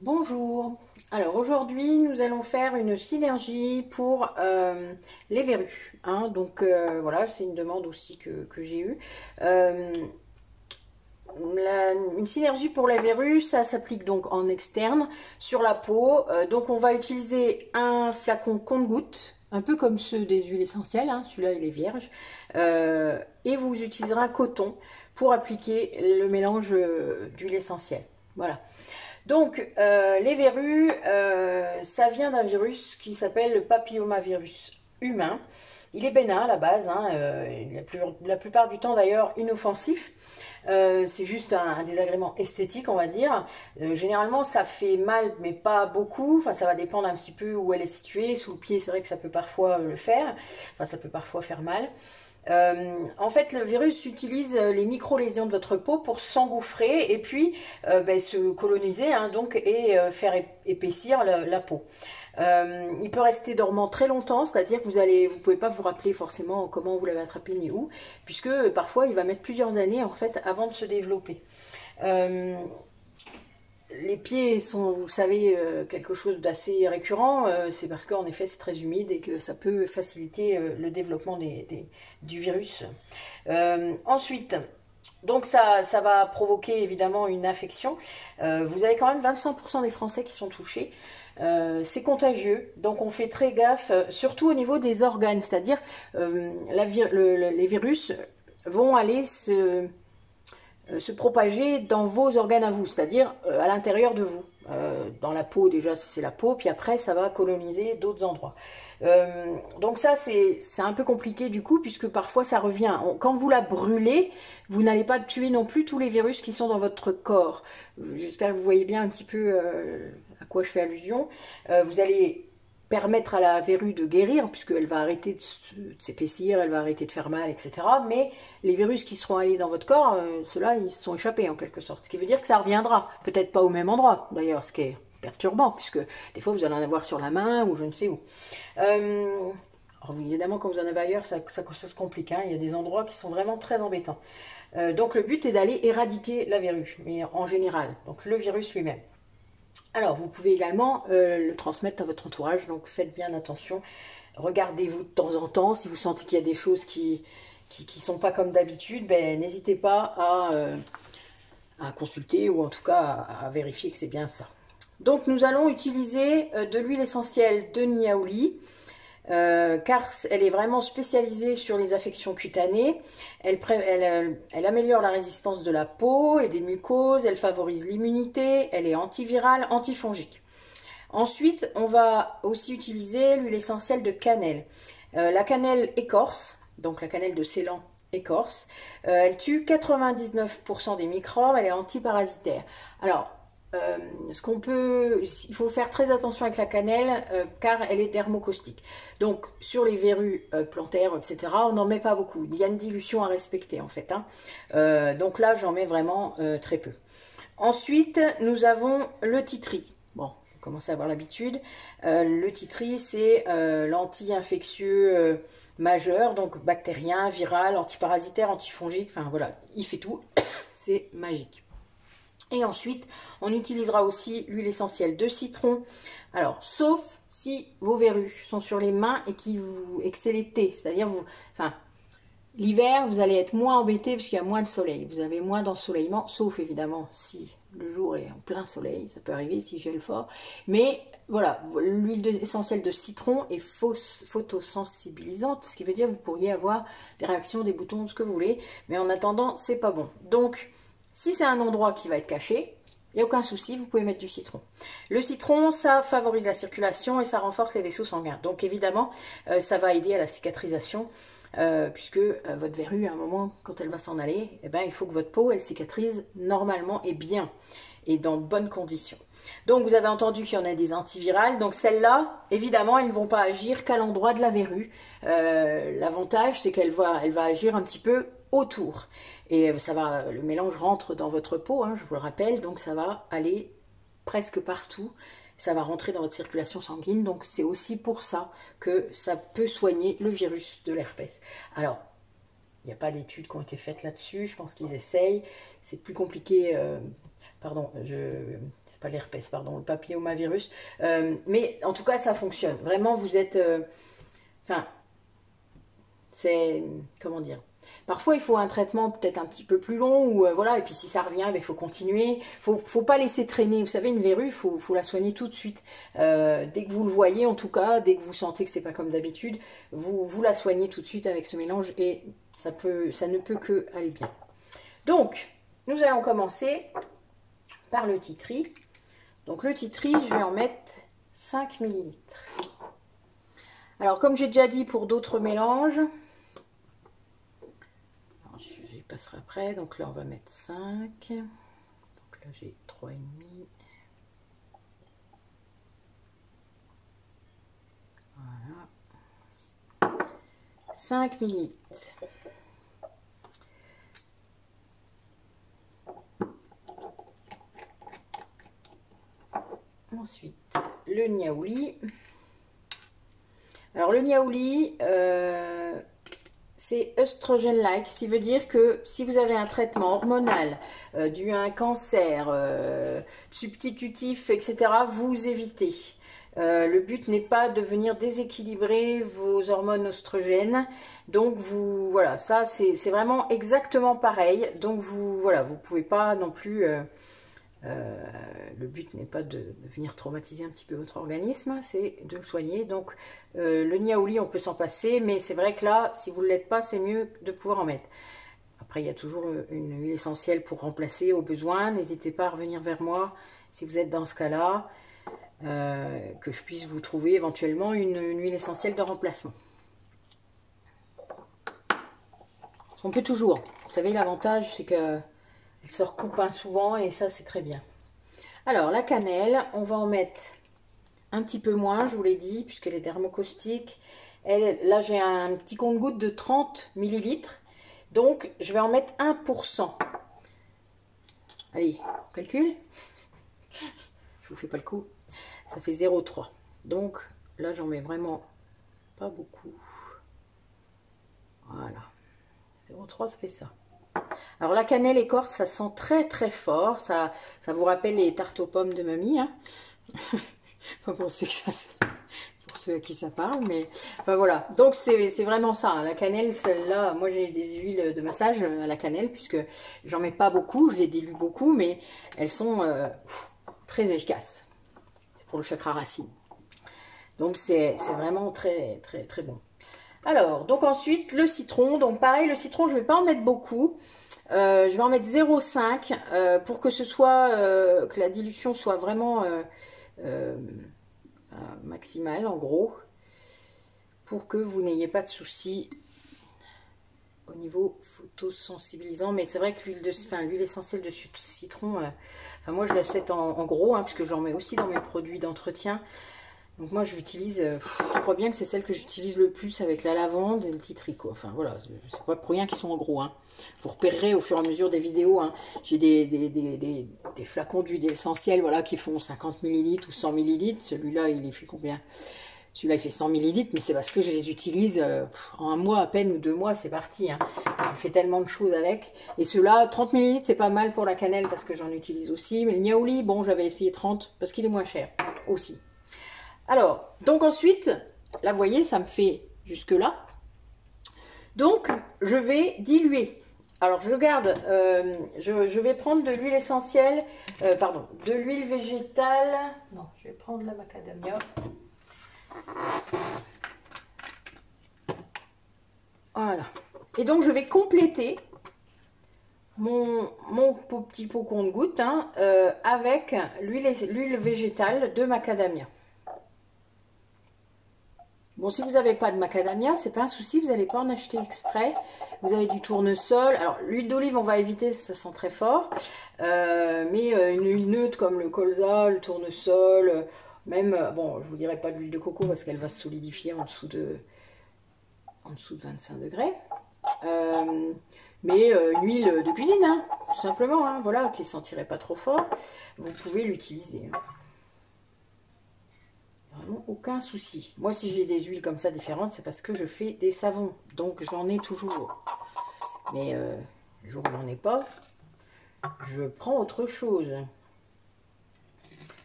Bonjour, alors aujourd'hui nous allons faire une synergie pour les verrues, hein. Donc voilà, c'est une demande aussi que j'ai eue. Euh, une synergie pour les verrues, ça s'applique donc en externe sur la peau. Donc on va utiliser un flacon compte-gouttes, un peu comme ceux des huiles essentielles, hein. Celui-là il est vierge. Et vous utiliserez un coton pour appliquer le mélange d'huile essentielle. Voilà. Donc, les verrues, ça vient d'un virus qui s'appelle le papillomavirus humain. Il est bénin à la base, hein, la plupart du temps d'ailleurs inoffensif. C'est juste un désagrément esthétique, on va dire. Généralement, ça fait mal, mais pas beaucoup. Enfin, ça va dépendre un petit peu où elle est située. Sous le pied, c'est vrai que ça peut parfois le faire. Enfin, ça peut parfois faire mal. En fait, le virus utilise les micro-lésions de votre peau pour s'engouffrer et puis se coloniser, hein, donc, et faire épaissir la peau. Il peut rester dormant très longtemps, c'est-à-dire que vous pouvez pas vous rappeler forcément comment vous l'avez attrapé ni où, puisque parfois il va mettre plusieurs années en fait avant de se développer. Euh, les pieds sont, vous le savez, quelque chose d'assez récurrent. C'est parce qu'en effet, c'est très humide et que ça peut faciliter le développement du virus. Ensuite, donc ça va provoquer évidemment une infection. Vous avez quand même 25% des Français qui sont touchés. C'est contagieux, donc on fait très gaffe, surtout au niveau des organes, c'est-à-dire les virus vont aller se propager dans vos organes à vous, c'est-à-dire à l'intérieur de vous. Dans la peau déjà, si c'est la peau, puis après ça va coloniser d'autres endroits. Donc ça c'est un peu compliqué du coup, puisque parfois ça revient. Quand vous la brûlez, vous n'allez pas tuer non plus tous les virus qui sont dans votre corps. J'espère que vous voyez bien un petit peu à quoi je fais allusion. Vous allez permettre à la verrue de guérir, puisqu'elle va arrêter de s'épaissir, elle va arrêter de faire mal, etc. Mais les virus qui seront allés dans votre corps, ceux-là, ils se sont échappés en quelque sorte. Ce qui veut dire que ça reviendra. Peut-être pas au même endroit, d'ailleurs, ce qui est perturbant, puisque des fois, vous allez en avoir sur la main ou je ne sais où. Alors, évidemment, quand vous en avez ailleurs, ça se complique, hein. Il y a des endroits qui sont vraiment très embêtants. Donc, le but est d'aller éradiquer la verrue, mais en général, donc le virus lui-même. Alors, vous pouvez également le transmettre à votre entourage, donc faites bien attention. Regardez-vous de temps en temps, si vous sentez qu'il y a des choses qui sont pas comme d'habitude, ben, n'hésitez pas à consulter ou en tout cas à vérifier que c'est bien ça. Donc, nous allons utiliser de l'huile essentielle de Niaouli. Car elle est vraiment spécialisée sur les affections cutanées. Elle améliore la résistance de la peau et des mucoses, elle favorise l'immunité, elle est antivirale, antifongique. Ensuite, on va aussi utiliser l'huile essentielle de cannelle. La cannelle écorce, donc la cannelle de Ceylan écorce, elle tue 99% des microbes, elle est antiparasitaire. Alors, il faut faire très attention avec la cannelle car elle est dermocaustique. Donc sur les verrues plantaires, etc., on n'en met pas beaucoup. Il y a une dilution à respecter en fait, hein. Donc là, j'en mets vraiment très peu. Ensuite, nous avons le titri. Bon, vous commencez à avoir l'habitude. Le titri, c'est l'anti-infectieux majeur, donc bactérien, viral, antiparasitaire, antifongique, enfin voilà, il fait tout. C'est magique. Et ensuite, on utilisera aussi l'huile essentielle de citron. Alors, sauf si vos verrues sont sur les mains et que c'est l'été. C'est-à-dire, l'hiver, vous allez être moins embêté parce qu'il y a moins de soleil. Vous avez moins d'ensoleillement, sauf évidemment si le jour est en plein soleil. Ça peut arriver si gèle fort. Mais voilà, l'huile essentielle de citron est photosensibilisante, ce qui veut dire que vous pourriez avoir des réactions, des boutons, ce que vous voulez. Mais en attendant, c'est pas bon. Donc, si c'est un endroit qui va être caché, il n'y a aucun souci, vous pouvez mettre du citron. Le citron, ça favorise la circulation et ça renforce les vaisseaux sanguins. Donc évidemment, ça va aider à la cicatrisation, puisque votre verrue, à un moment, quand elle va s'en aller, eh ben, il faut que votre peau, elle cicatrise normalement et bien, et dans de bonnes conditions. Donc vous avez entendu qu'il y en a des antivirales. Donc celles-là, évidemment, elles ne vont pas agir qu'à l'endroit de la verrue. L'avantage, c'est qu'elle va agir un petit peu autour. Et le mélange rentre dans votre peau, hein, je vous le rappelle, donc ça va aller presque partout. Ça va rentrer dans votre circulation sanguine, donc c'est aussi pour ça que ça peut soigner le virus de l'herpès. Alors, il n'y a pas d'études qui ont été faites là-dessus, je pense qu'ils essayent. C'est plus compliqué pardon, c'est pas l'herpès, pardon, le papillomavirus. Mais en tout cas, ça fonctionne. Vraiment, vous êtes... Enfin, c'est... Comment dire? Parfois, il faut un traitement peut-être un petit peu plus long, ou voilà, et puis si ça revient, il faut continuer. Faut pas laisser traîner. Vous savez, une verrue, il faut la soigner tout de suite. Dès que vous le voyez, en tout cas, dès que vous sentez que c'est pas comme d'habitude, vous la soignez tout de suite avec ce mélange, et ça ne peut que aller bien. Donc, nous allons commencer par le titri. Donc, le titri, je vais en mettre 5 ml. Alors, comme j'ai déjà dit pour d'autres mélanges, j'y passerai après. Donc là, on va mettre 5. Donc là, j'ai 3,5. Voilà. 5 ml. Ensuite, le niaouli. Alors, le niaouli, c'est œstrogène-like, ce qui veut dire que si vous avez un traitement hormonal dû à un cancer, substitutif, etc., vous évitez. Le but n'est pas de venir déséquilibrer vos hormones oestrogènes. Donc, voilà, ça, c'est vraiment exactement pareil. Donc, voilà, vous ne pouvez pas non plus... le but n'est pas de venir traumatiser un petit peu votre organisme, c'est de le soigner. Donc le niaouli, on peut s'en passer, mais c'est vrai que là, si vous ne l'êtes pas, c'est mieux de pouvoir en mettre. Après, il y a toujours une huile essentielle pour remplacer au besoin. N'hésitez pas à revenir vers moi si vous êtes dans ce cas-là, que je puisse vous trouver éventuellement une huile essentielle de remplacement. On peut toujours. Vous savez, l'avantage, c'est que elle se recoupe souvent, et ça, c'est très bien. Alors, la cannelle, on va en mettre un petit peu moins, je vous l'ai dit, puisqu'elle est dermocaustique. Là, j'ai un petit compte-gouttes de 30 ml. Donc, je vais en mettre 1%. Allez, on calcule. Je vous fais pas le coup. Ça fait 0,3. Donc, là, j'en mets vraiment pas beaucoup. Voilà. 0,3, ça fait ça. Alors la cannelle écorce, ça sent très très fort, ça vous rappelle les tartes aux pommes de mamie, hein. Enfin, pour ceux à qui ça parle, mais enfin voilà. Donc c'est vraiment ça, hein. La cannelle, celle-là, moi j'ai des huiles de massage à la cannelle, puisque j'en mets pas beaucoup, je les dilue beaucoup, mais elles sont très efficaces. C'est pour le chakra racine. Donc c'est vraiment très très très bon. Alors, donc ensuite, le citron. Donc pareil, le citron, je ne vais pas en mettre beaucoup. Je vais en mettre 0,5 pour que ce soit, que la dilution soit vraiment maximale, en gros. Pour que vous n'ayez pas de soucis au niveau photosensibilisant. Mais c'est vrai que l'huile essentielle de citron, enfin moi je l'achète en gros, hein, puisque j'en mets aussi dans mes produits d'entretien. Donc moi je l'utilise, je crois bien que c'est celle que j'utilise le plus avec la lavande et le titri, quoi. Enfin voilà, c'est pas pour rien qu'ils sont en gros, hein. Vous repérerez au fur et à mesure des vidéos, hein. J'ai des flacons d'huile essentielle, voilà, qui font 50 ml ou 100 ml. Celui-là, il fait combien? Celui-là, il fait 100 ml, mais c'est parce que je les utilise en un mois à peine ou 2 mois, c'est parti, hein. Je fais tellement de choses avec. Et ceux-là, 30 ml, c'est pas mal pour la cannelle parce que j'en utilise aussi. Mais le niaouli, bon, j'avais essayé 30 parce qu'il est moins cher aussi. Alors, donc ensuite, là, vous voyez, ça me fait jusque là. Donc, je vais diluer. Alors, je garde, je vais prendre de l'huile essentielle, pardon, de l'huile végétale. Non, je vais prendre la macadamia. Voilà. Et donc, je vais compléter mon petit pot compte-gouttes, hein, avec l'huile végétale de macadamia. Bon, si vous n'avez pas de macadamia, c'est pas un souci, vous n'allez pas en acheter exprès. Vous avez du tournesol. Alors, l'huile d'olive, on va éviter, ça sent très fort. Mais une huile neutre comme le colza, le tournesol, même, bon, je vous dirai pas de l'huile de coco parce qu'elle va se solidifier en dessous de 25 degrés. Mais une huile de cuisine, hein, tout simplement, hein, voilà, qui ne sentirait pas trop fort. Vous pouvez l'utiliser. Vraiment aucun souci. Moi, si j'ai des huiles comme ça différentes, c'est parce que je fais des savons. Donc, j'en ai toujours. Mais le jour où j'en ai pas, je prends autre chose.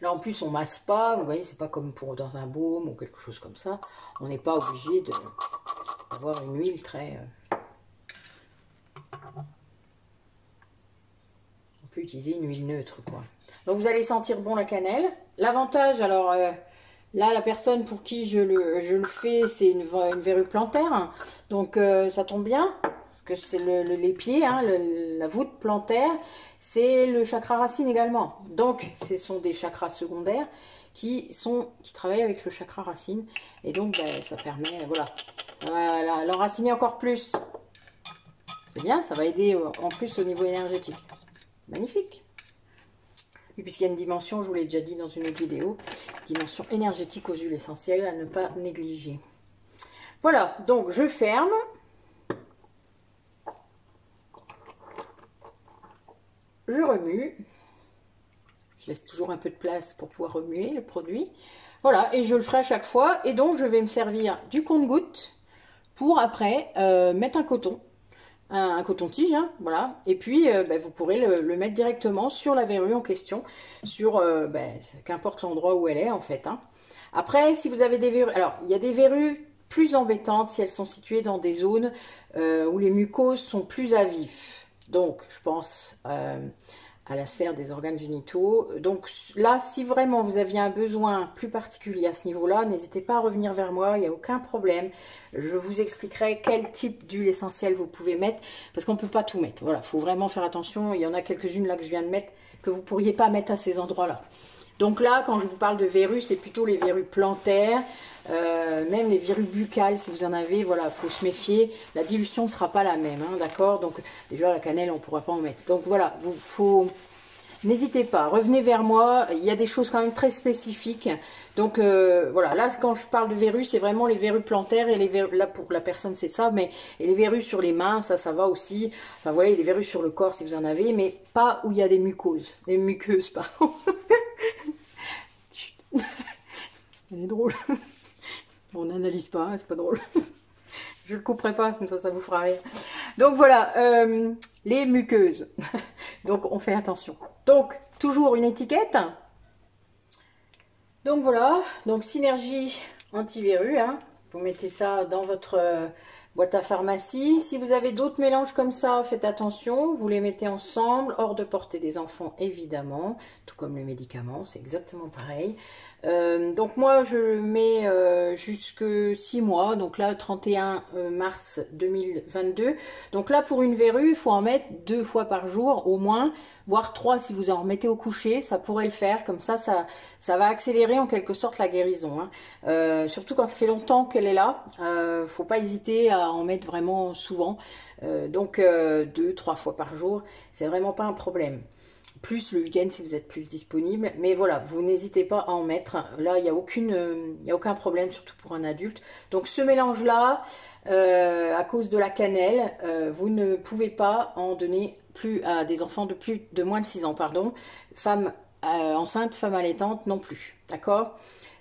Là, en plus, on masse pas. Vous voyez, c'est pas comme pour dans un baume ou quelque chose comme ça. On n'est pas obligé d'avoir une huile très... On peut utiliser une huile neutre, quoi. Donc, vous allez sentir bon la cannelle. L'avantage, alors... là, la personne pour qui je le fais, c'est une verrue plantaire. Donc, ça tombe bien. Parce que c'est les pieds, hein, la voûte plantaire. C'est le chakra racine également. Donc, ce sont des chakras secondaires qui travaillent avec le chakra racine. Et donc, ben, ça permet, voilà, l'enraciner encore plus. C'est bien, ça va aider en plus au niveau énergétique. Magnifique. Et puisqu'il y a une dimension, je vous l'ai déjà dit dans une autre vidéo, dimension énergétique aux huiles essentielles à ne pas négliger. Voilà, donc je ferme. Je remue. Je laisse toujours un peu de place pour pouvoir remuer le produit. Voilà, et je le ferai à chaque fois. Et donc, je vais me servir du compte-gouttes pour après mettre un coton. Un coton-tige, hein, voilà. Et puis, ben, vous pourrez le mettre directement sur la verrue en question, sur ben, qu'importe l'endroit où elle est, en fait. Hein. Après, si vous avez des verrues... Alors, il y a des verrues plus embêtantes si elles sont situées dans des zones où les mucoses sont plus à vif. Donc, je pense à la sphère des organes génitaux. Donc là, si vraiment vous aviez un besoin plus particulier à ce niveau-là, n'hésitez pas à revenir vers moi, il n'y a aucun problème. Je vous expliquerai quel type d'huile essentielle vous pouvez mettre, parce qu'on ne peut pas tout mettre. Voilà, il faut vraiment faire attention. Il y en a quelques-unes là que je viens de mettre, que vous ne pourriez pas mettre à ces endroits-là. Donc là, quand je vous parle de verrues, c'est plutôt les verrues plantaires, même les verrues buccales, si vous en avez, voilà, il faut se méfier. La dilution ne sera pas la même, hein, d'accord? Donc déjà, la cannelle, on ne pourra pas en mettre. Donc voilà, n'hésitez pas, revenez vers moi. Il y a des choses quand même très spécifiques. Donc voilà, là, quand je parle de verrues, c'est vraiment les verrues plantaires. Et les verrues, là, pour la personne, c'est ça. Mais et les verrues sur les mains, ça va aussi. Enfin, vous voyez, les verrues sur le corps, si vous en avez. Mais pas où il y a des mucoses. Des muqueuses, pardon. Elle est drôle. On n'analyse pas, hein, c'est pas drôle. Je le couperai pas, comme ça vous fera rire. Donc voilà, les muqueuses. Donc on fait attention. Donc toujours une étiquette. Donc voilà, donc synergie antiverru. Hein. Vous mettez ça dans votre boîte à pharmacie. Si vous avez d'autres mélanges comme ça, faites attention. Vous les mettez ensemble, hors de portée des enfants évidemment. Tout comme les médicaments, c'est exactement pareil. Donc moi je mets jusque 6 mois, donc là 31 mars 2022. Donc là pour une verrue, il faut en mettre 2 fois par jour au moins, voire 3 si vous en remettez au coucher, ça pourrait le faire. Comme ça va accélérer en quelque sorte la guérison. Hein. Surtout quand ça fait longtemps qu'elle est là, faut pas hésiter à en mettre vraiment souvent. Donc 2-3 fois par jour, c'est vraiment pas un problème. Plus le week-end si vous êtes plus disponible. Mais voilà, vous n'hésitez pas à en mettre. Là, il n'y a aucun problème, surtout pour un adulte. Donc ce mélange-là, à cause de la cannelle, vous ne pouvez pas en donner plus à des enfants de moins de 6 ans. Pardon. Femmes enceintes, femmes allaitantes non plus. D'accord ?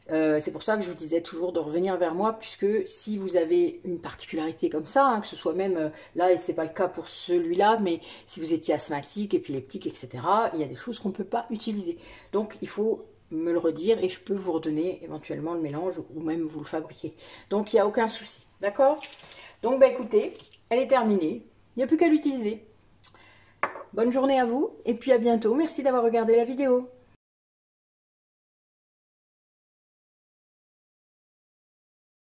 C'est pour ça que je vous disais toujours de revenir vers moi, puisque si vous avez une particularité comme ça, hein, que ce soit même là, et c'est pas le cas pour celui-là, mais si vous étiez asthmatique, épileptique, etc., il y a des choses qu'on ne peut pas utiliser. Donc il faut me le redire et je peux vous redonner éventuellement le mélange ou même vous le fabriquer. Donc il n'y a aucun souci, d'accord? Donc bah, écoutez, elle est terminée, il n'y a plus qu'à l'utiliser. Bonne journée à vous et puis à bientôt. Merci d'avoir regardé la vidéo.